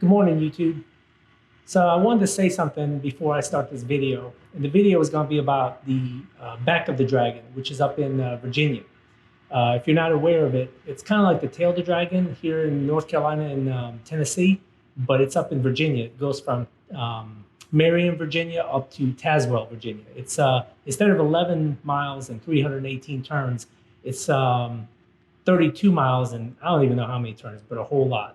Good morning, YouTube. So I wanted to say something before I start this video. And the video is going to be about the back of the dragon, which is up in Virginia. If you're not aware of it, it's kind of like the tail of the dragon here in North Carolina and Tennessee, but it's up in Virginia. It goes from Marion, Virginia up to Tazewell, Virginia. It's instead of 11 miles and 318 turns, it's 32 miles and I don't even know how many turns, but a whole lot.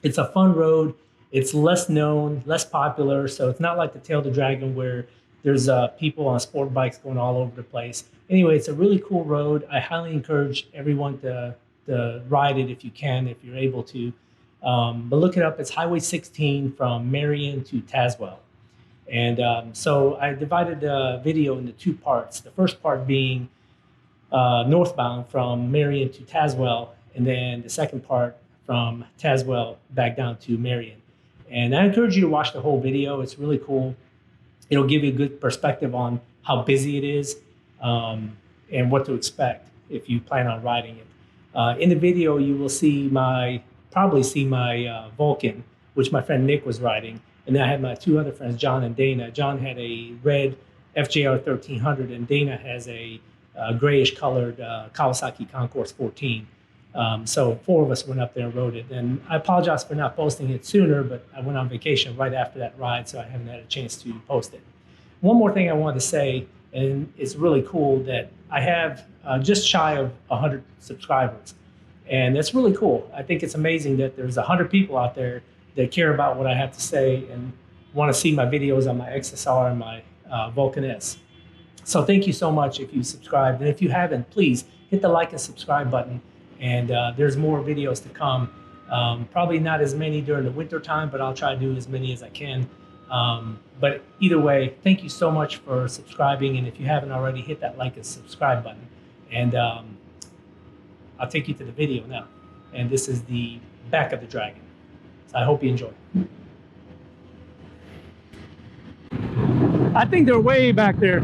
It's a fun road. It's less known, less popular. So it's not like the Tail of the Dragon where there's people on sport bikes going all over the place. Anyway, it's a really cool road. I highly encourage everyone to ride it if you can, if you're able to. But look it up. It's Highway 16 from Marion to Tazewell. And so I divided the video into two parts. The first part being northbound from Marion to Tazewell, and then the second part from Tazewell back down to Marion. And I encourage you to watch the whole video. It's really cool. It'll give you a good perspective on how busy it is and what to expect if you plan on riding it. In the video, you will see probably see my Vulcan, which my friend Nick was riding. And then I had my two other friends, John and Dana. John had a red FJR 1300 and Dana has a grayish colored Kawasaki Concourse 14. So four of us went up there and rode it. And I apologize for not posting it sooner, but I went on vacation right after that ride, so I haven't had a chance to post it. One more thing I wanted to say, and it's really cool that I have just shy of 100 subscribers. And that's really cool. I think it's amazing that there's 100 people out there that care about what I have to say and want to see my videos on my XSR and my Vulcan S. So thank you so much if you subscribed. And if you haven't, please hit the like and subscribe button. And there's more videos to come. Probably not as many during the winter time, but I'll try to do as many as I can. But either way, thank you so much for subscribing. And if you haven't already, hit that like and subscribe button. And I'll take you to the video now. And this is the back of the dragon. So I hope you enjoy. I think they're way back there.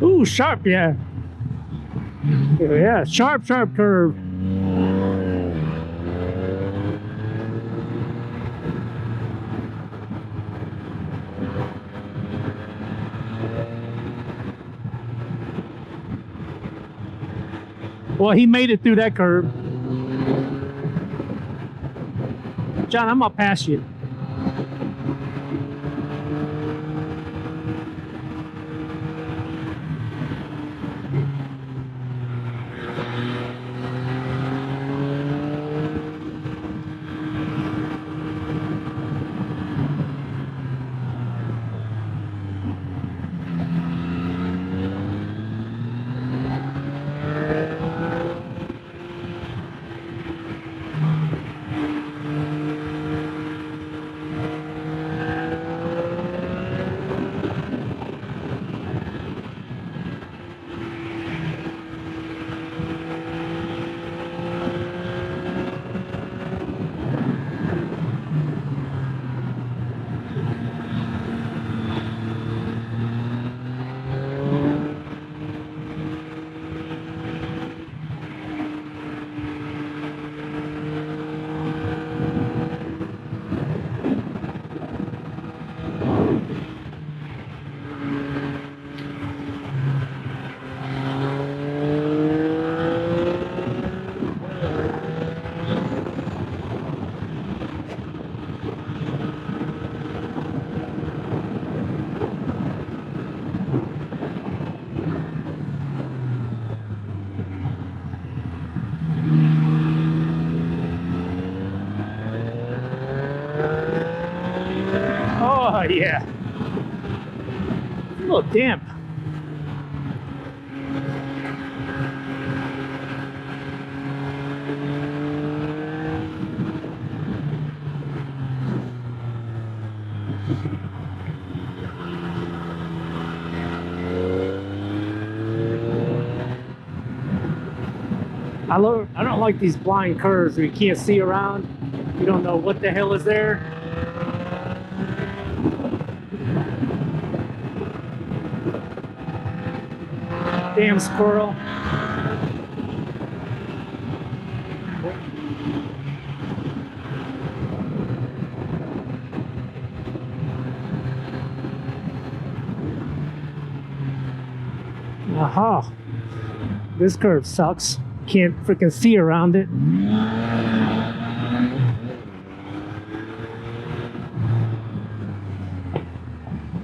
Ooh, sharp, yeah. Yeah, sharp curve. Well, he made it through that curve. John, I'm gonna pass you. Oh, yeah. It's a little damp. I don't like these blind curves where you can't see around. You don't know what the hell is there. Damn squirrel. Aha. This curve sucks. Can't freaking see around it.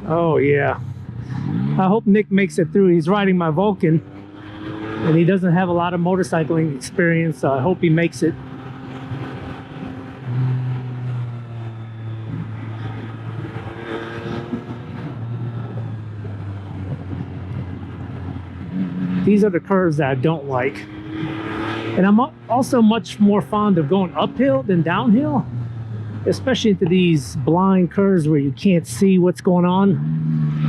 Oh yeah. I hope Nick makes it through. He's riding my Vulcan and he doesn't have a lot of motorcycling experience, so I hope he makes it. These are the curves that I don't like. And I'm also much more fond of going uphill than downhill, especially into these blind curves where you can't see what's going on.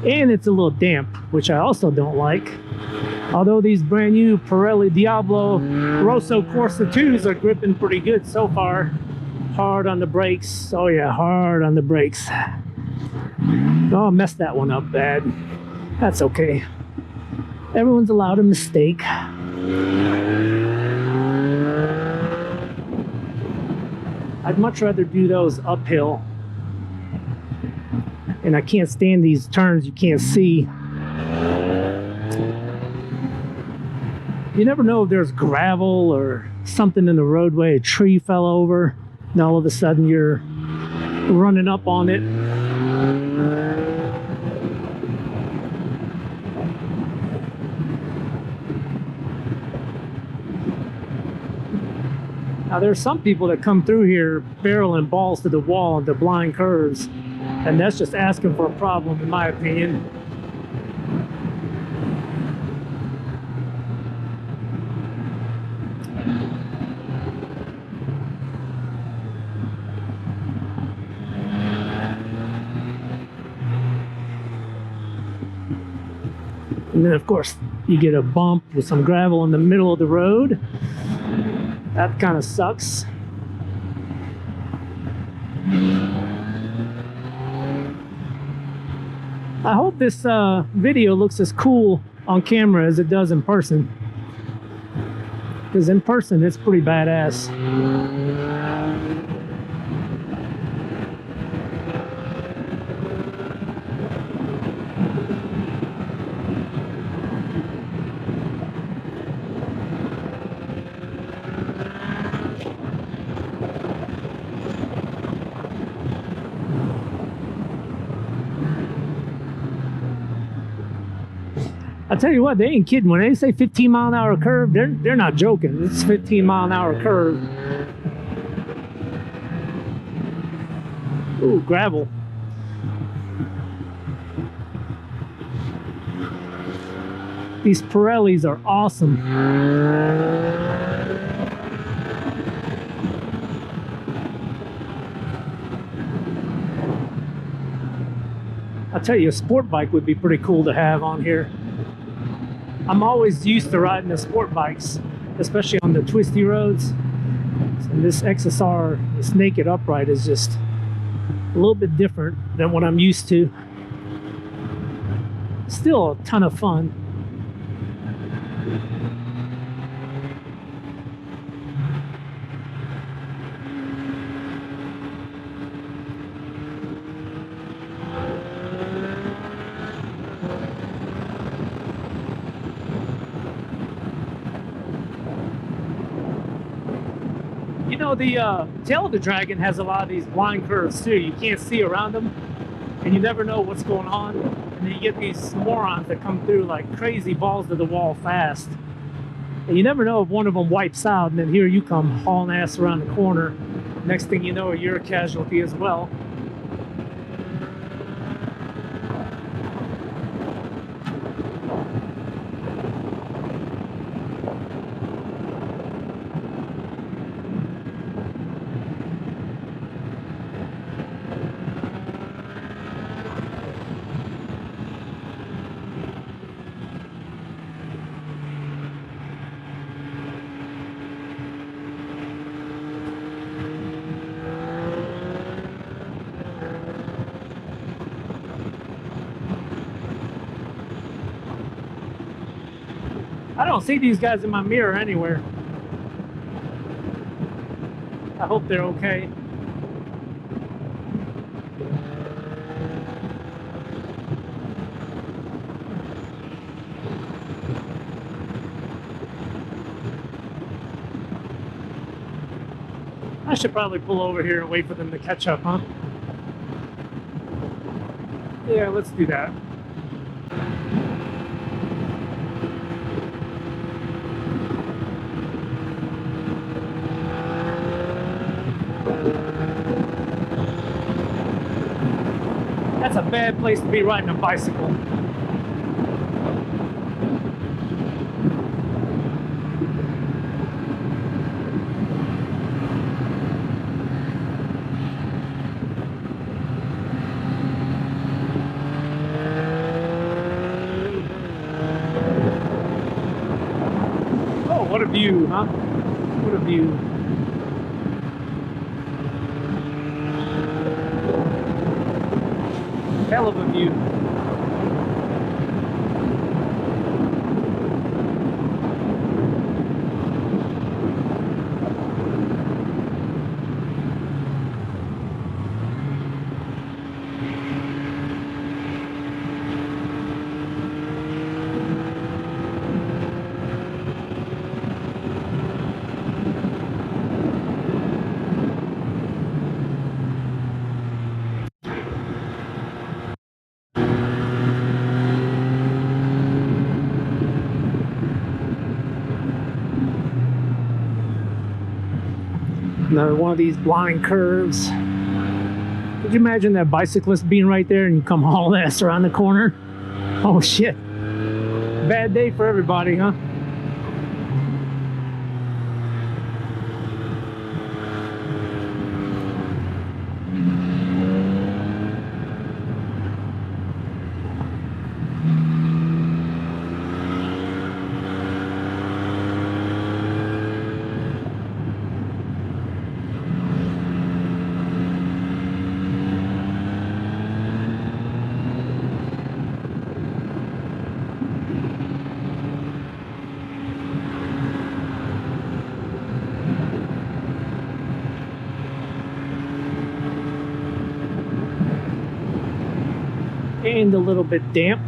And it's a little damp, which I also don't like. Although these brand new Pirelli Diablo Rosso Corsa 2s are gripping pretty good so far. Hard on the brakes. Oh yeah, hard on the brakes. Oh, I messed that one up bad. That's okay. Everyone's allowed a mistake. I'd much rather do those uphill. And I can't stand these turns you can't see. You never know if there's gravel or something in the roadway, a tree fell over, and all of a sudden you're running up on it. Now there's some people that come through here barreling balls to the wall into blind curves, and that's just asking for a problem in my opinion. And then of course you get a bump with some gravel in the middle of the road. That kind of sucks. I hope this video looks as cool on camera as it does in person, because in person it's pretty badass. I tell you what, they ain't kidding. When they say 15-mile-an-hour curve, they're not joking. It's 15-mile-an-hour curve. Ooh, gravel. These Pirellis are awesome. I'll tell you, a sport bike would be pretty cool to have on here. I'm always used to riding the sport bikes, especially on the twisty roads. And this XSR, this naked upright, is just a little bit different than what I'm used to. Still a ton of fun. You know, the tail of the Dragon has a lot of these blind curves too. You can't see around them, and you never know what's going on. And then you get these morons that come through like crazy balls to the wall fast. And you never know if one of them wipes out, and then here you come hauling ass around the corner. Next thing you know, you're a casualty as well. I don't see these guys in my mirror anywhere. I hope they're okay. I should probably pull over here and wait for them to catch up, huh? Yeah, let's do that. That's a bad place to be riding a bicycle. Oh, what a view, huh? What a view. Hell of a view. Another one of these blind curves. Could you imagine that bicyclist being right there and you come hauling ass around the corner? Oh shit. Bad day for everybody, huh? And a little bit damp.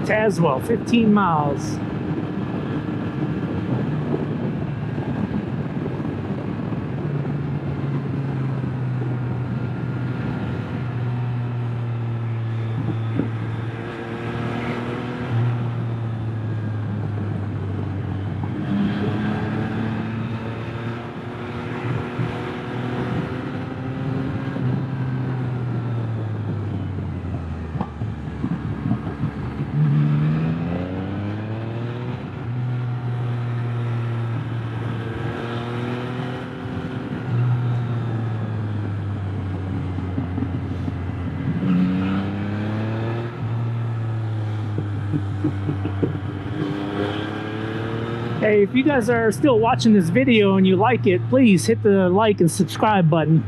Tazewell, 15 miles. Hey, if you guys are still watching this video and you like it, please hit the like and subscribe button.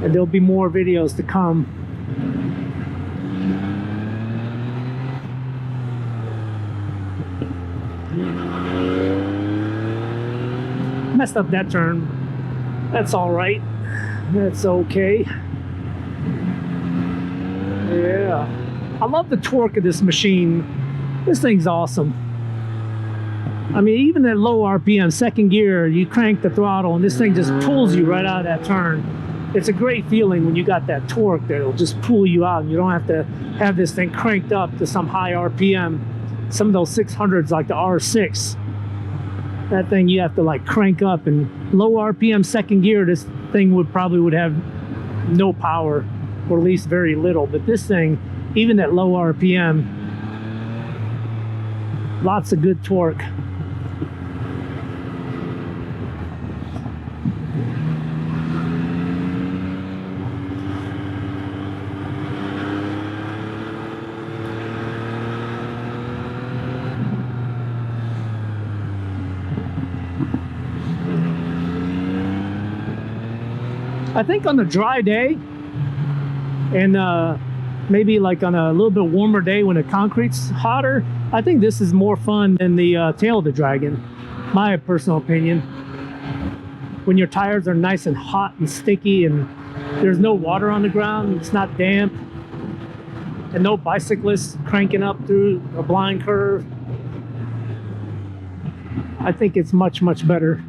And there'll be more videos to come. Messed up that turn. That's all right. That's okay. Yeah. I love the torque of this machine. This thing's awesome. I mean, even at low RPM, second gear, you crank the throttle and this thing just pulls you right out of that turn. It's a great feeling when you got that torque that it'll just pull you out and you don't have to have this thing cranked up to some high RPM. Some of those 600s like the R6, that thing you have to like crank up, and low RPM second gear, this thing would have no power, or at least very little. But this thing, even at low RPM, lots of good torque. I think on a dry day, and maybe like on a little bit warmer day when the concrete's hotter, I think this is more fun than the tail of the Dragon, my personal opinion. When your tires are nice and hot and sticky and there's no water on the ground, it's not damp, and no bicyclists cranking up through a blind curve, I think it's much, much better.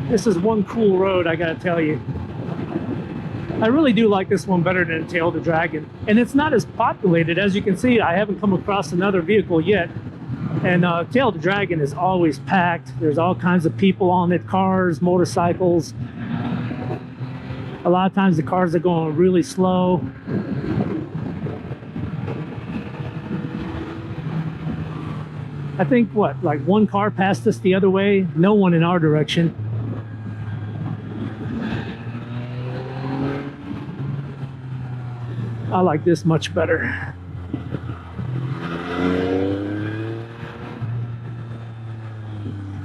This is one cool road, I gotta tell you. I really do like this one better than Tail of the Dragon. And it's not as populated. As you can see, I haven't come across another vehicle yet. And Tail of the Dragon is always packed. There's all kinds of people on it, cars, motorcycles. A lot of times the cars are going really slow. I think, what, like one car passed us the other way, no one in our direction. I like this much better.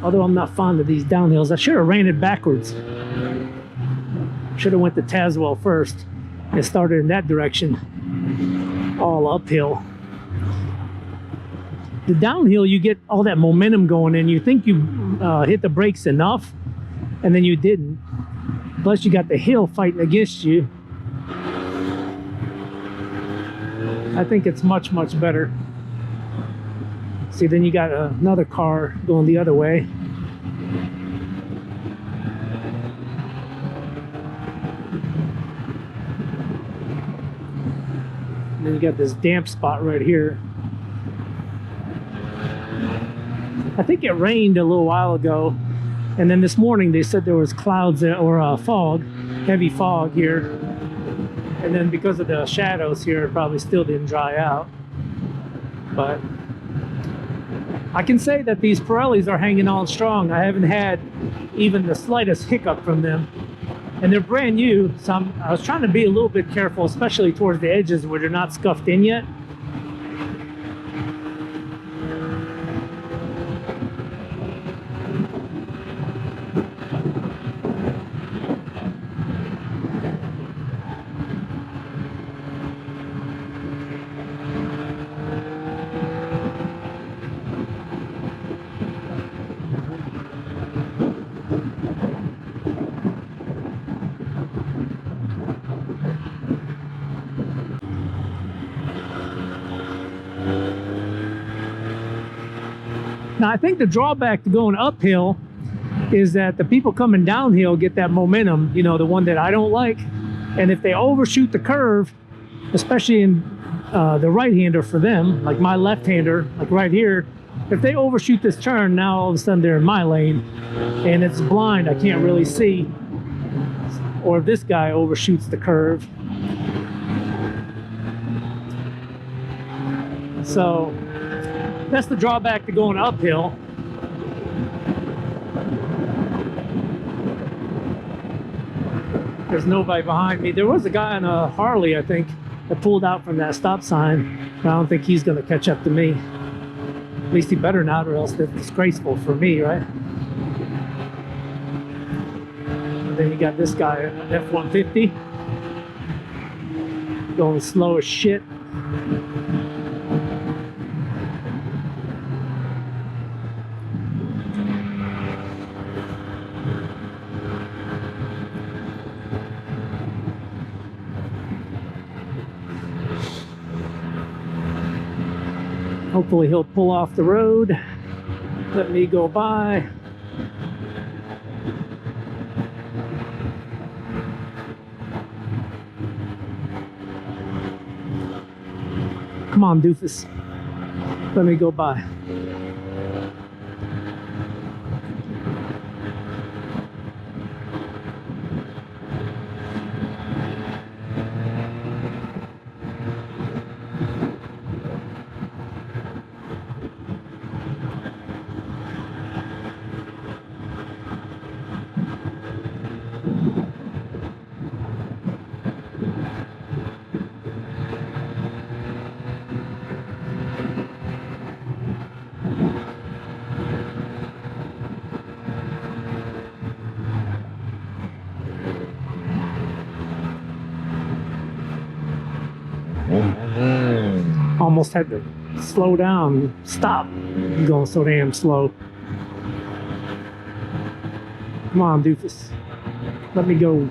Although I'm not fond of these downhills. I should have ran it backwards. Should have went to Tazewell first and started in that direction. All uphill. The downhill, you get all that momentum going and you think you hit the brakes enough, and then you didn't. Plus you got the hill fighting against you. I think it's much, much better. See, then you got another car going the other way. And then you got this damp spot right here. I think it rained a little while ago, and then this morning they said there was clouds or fog, heavy fog here. And then because of the shadows here, it probably still didn't dry out. But I can say that these Pirellis are hanging on strong. I haven't had even the slightest hiccup from them. And they're brand new, so I was trying to be a little bit careful, especially towards the edges where they're not scuffed in yet. Now, I think the drawback to going uphill is that the people coming downhill get that momentum, you know, the one that I don't like. And if they overshoot the curve, especially in the right-hander for them, like my left-hander, like right here, if they overshoot this turn, now all of a sudden they're in my lane and it's blind, I can't really see. Or if this guy overshoots the curve. So that's the drawback to going uphill. There's nobody behind me. There was a guy on a Harley, I think, that pulled out from that stop sign. I don't think he's going to catch up to me. At least he better not, or else that's disgraceful for me, right? And then you got this guy, an F-150, going slow as shit. Hopefully he'll pull off the road, let me go by. Come on, doofus, let me go by. Almost had to slow down, stop. You're going so damn slow. Come on, doofus, let me go.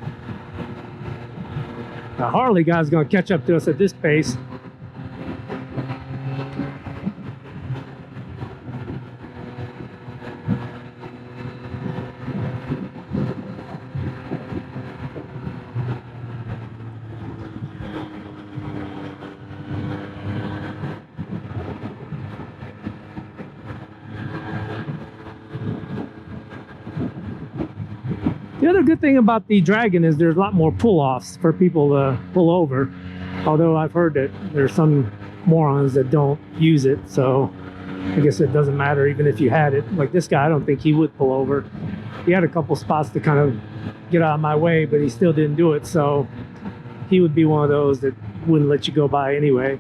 The Harley guy's gonna catch up to us at this pace. The other good thing about the Dragon is there's a lot more pull-offs for people to pull over. Although I've heard that there's some morons that don't use it, so I guess it doesn't matter even if you had it. Like this guy, I don't think he would pull over. He had a couple spots to kind of get out of my way, but he still didn't do it, so he would be one of those that wouldn't let you go by anyway.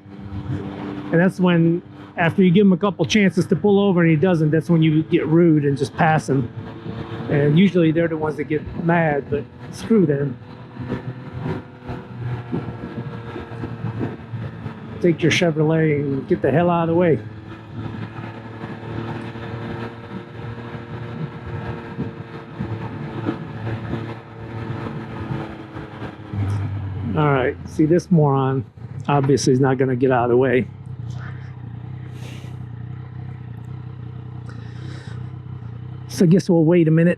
And that's when, after you give him a couple chances to pull over and he doesn't, that's when you get rude and just pass him. And usually they're the ones that get mad, but screw them. Take your Chevrolet and get the hell out of the way. All right, see, this moron obviously is not going to get out of the way. So I guess we'll wait a minute.